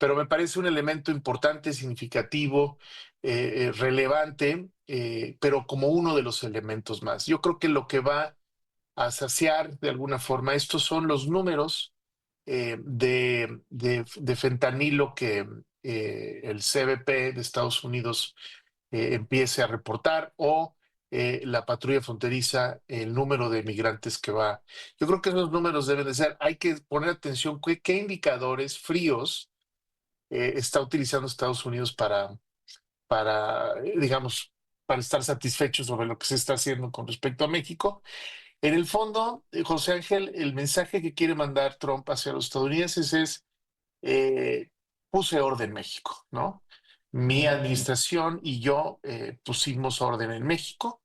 pero me parece un elemento importante, significativo, relevante, pero como uno de los elementos más. Yo creo que lo que va a saciar de alguna forma estos son los números de fentanilo que el CBP de Estados Unidos empiece a reportar o la patrulla fronteriza, el número de migrantes que va. Yo creo que esos números deben de ser, hay que poner atención qué indicadores fríos está utilizando Estados Unidos digamos, para estar satisfechos sobre lo que se está haciendo con respecto a México. En el fondo, José Ángel, el mensaje que quiere mandar Trump hacia los estadounidenses es, eh, puse orden en México, ¿no? Mi administración y yo pusimos orden en México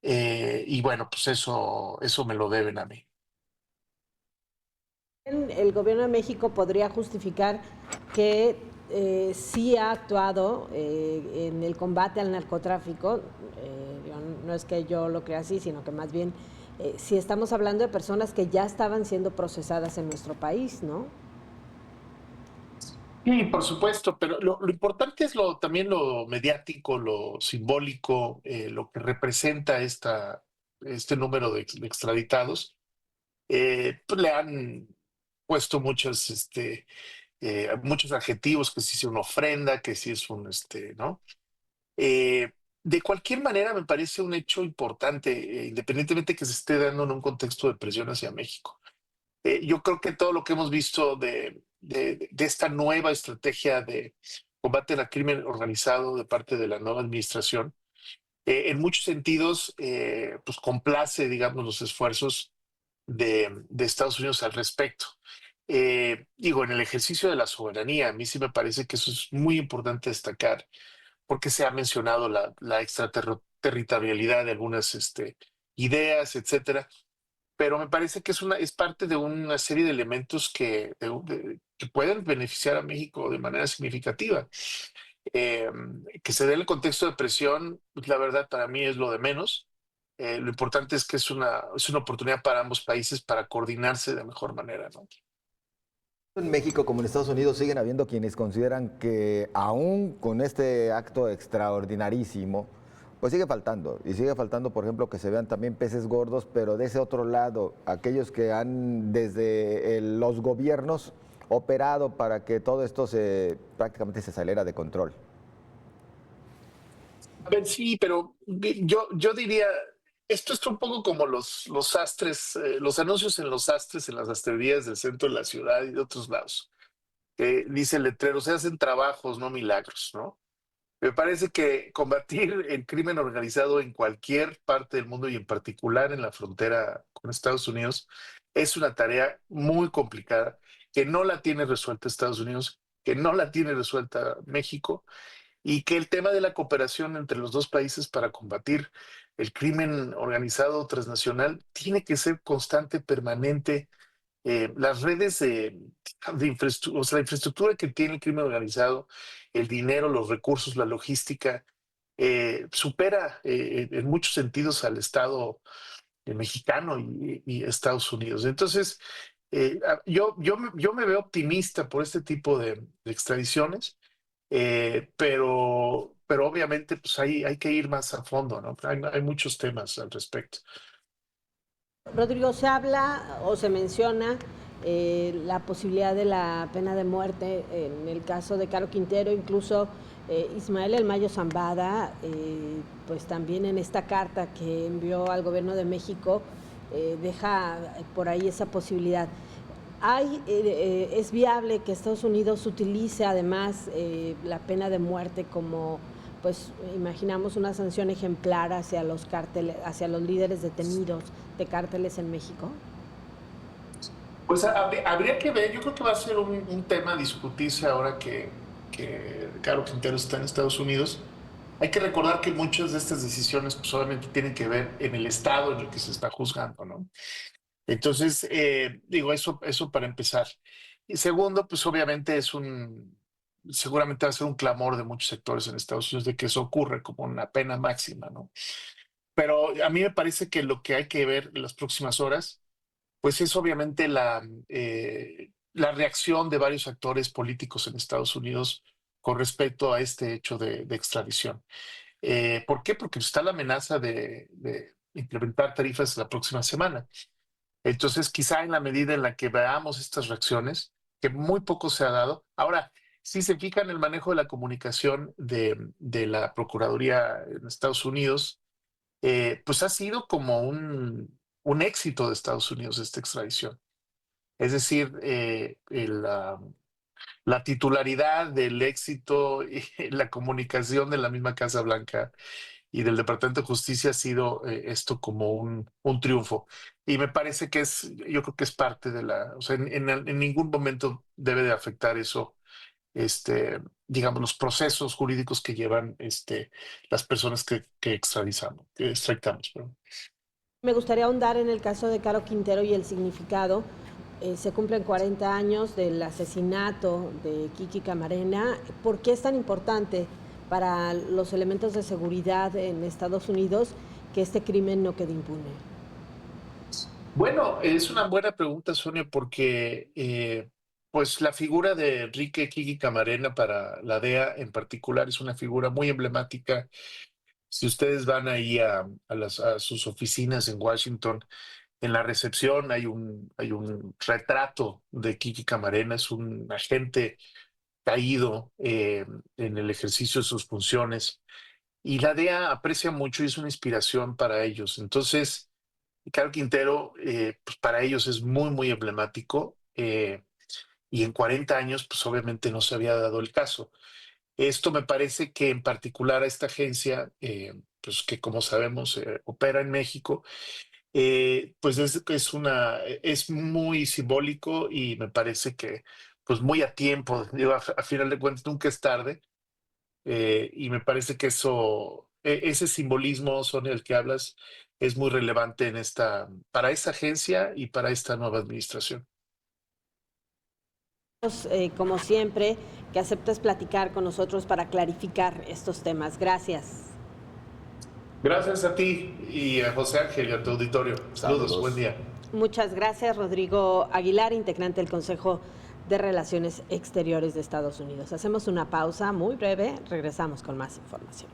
y bueno, pues eso me lo deben a mí. El gobierno de México podría justificar que sí ha actuado en el combate al narcotráfico. No es que yo lo crea así, sino que más bien sí estamos hablando de personas que ya estaban siendo procesadas en nuestro país, ¿no? Sí, por supuesto, pero lo importante es también lo mediático, lo simbólico, lo que representa este número de extraditados. Pues le han puesto muchos adjetivos, que si es una ofrenda, que si es ¿no? De cualquier manera, me parece un hecho importante, independientemente que se esté dando en un contexto de presión hacia México. Yo creo que todo lo que hemos visto de esta nueva estrategia de combate al crimen organizado de parte de la nueva administración, en muchos sentidos, pues complace, digamos, los esfuerzos de Estados Unidos al respecto. Digo, en el ejercicio de la soberanía, a mí sí me parece que eso es muy importante destacar, porque se ha mencionado la extraterritorialidad de algunas ideas, etcétera, pero me parece que es parte de una serie de elementos que pueden beneficiar a México de manera significativa. Eh, que se dé el contexto de presión, pues, la verdad para mí es lo de menos. Lo importante es que es una oportunidad para ambos países para coordinarse de mejor manera, ¿no? En México como en Estados Unidos siguen habiendo quienes consideran que aún con este acto extraordinarísimo, pues sigue faltando. Y sigue faltando, por ejemplo, que se vean también peces gordos, pero de ese otro lado, aquellos que han desde los gobiernos operado para que todo esto prácticamente se saliera de control. A ver, sí, pero yo diría, esto es un poco como los sastres, los anuncios en los sastres, en las sastrerías del centro de la ciudad y de otros lados. Dice el letrero, se hacen trabajos, no milagros, ¿no? Me parece que combatir el crimen organizado en cualquier parte del mundo y en particular en la frontera con Estados Unidos es una tarea muy complicada, que no la tiene resuelta Estados Unidos, que no la tiene resuelta México, y que el tema de la cooperación entre los dos países para combatir el crimen organizado transnacional tiene que ser constante, permanente. Las redes de infraestructura, o sea, la infraestructura que tiene el crimen organizado, el dinero, los recursos, la logística, supera en muchos sentidos al Estado mexicano y Estados Unidos. Entonces, yo me veo optimista por este tipo de extradiciones, pero obviamente pues hay que ir más a fondo, ¿no? Hay muchos temas al respecto. Rodrigo, se habla o se menciona la posibilidad de la pena de muerte en el caso de Caro Quintero, incluso Ismael El Mayo Zambada, pues también en esta carta que envió al gobierno de México, deja por ahí esa posibilidad. Es viable que Estados Unidos utilice además la pena de muerte como, pues imaginamos una sanción ejemplar hacia los cárteles, hacia los líderes detenidos de cárteles en México? Pues habría que ver, yo creo que va a ser un tema a discutirse ahora que Caro Quintero está en Estados Unidos. Hay que recordar que muchas de estas decisiones pues, obviamente tienen que ver en el estado en el que se está juzgando, ¿no? Entonces, digo, eso para empezar. Y segundo, pues obviamente seguramente va a ser un clamor de muchos sectores en Estados Unidos de que eso ocurre como una pena máxima, ¿no? Pero a mí me parece que lo que hay que ver en las próximas horas, pues es obviamente la reacción de varios actores políticos en Estados Unidos con respecto a este hecho de extradición. ¿Por qué? Porque está la amenaza de implementar tarifas la próxima semana. Entonces, quizá en la medida en la que veamos estas reacciones, que muy poco se ha dado. Ahora, si se fija en el manejo de la comunicación de la Procuraduría en Estados Unidos, pues ha sido como un éxito de Estados Unidos esta extradición. Es decir, la titularidad del éxito y la comunicación de la misma Casa Blanca y del Departamento de Justicia ha sido esto como un triunfo. Y me parece que yo creo que es parte de o sea, en ningún momento debe de afectar eso, digamos, los procesos jurídicos que llevan las personas que extraditamos. Perdón. Me gustaría ahondar en el caso de Caro Quintero y el significado. Se cumplen 40 años del asesinato de Kiki Camarena. ¿Por qué es tan importante para los elementos de seguridad en Estados Unidos que este crimen no quede impune? Bueno, es una buena pregunta, Sonia, porque pues la figura de Enrique Kiki Camarena para la DEA en particular es una figura muy emblemática. Si ustedes van ahí a sus oficinas en Washington, en la recepción hay un retrato de Kiki Camarena, es un agente caído en el ejercicio de sus funciones. Y la DEA aprecia mucho y es una inspiración para ellos. Entonces, Caro Quintero, pues para ellos es muy, muy emblemático. Y en 40 años, pues obviamente no se había dado el caso. Esto me parece que en particular a esta agencia, pues que como sabemos opera en México, pues es muy simbólico y me parece que pues muy a tiempo. Digo, a final de cuentas nunca es tarde. Y me parece que ese simbolismo, Sonia, del que hablas, es muy relevante para esta agencia y para esta nueva administración. Como siempre, que aceptes platicar con nosotros para clarificar estos temas. Gracias. Gracias a ti y a José Ángel y a tu auditorio. Saludos, buen día. Muchas gracias, Rodrigo Aguilar, integrante del Consejo de Relaciones Exteriores de Estados Unidos. Hacemos una pausa muy breve, regresamos con más información.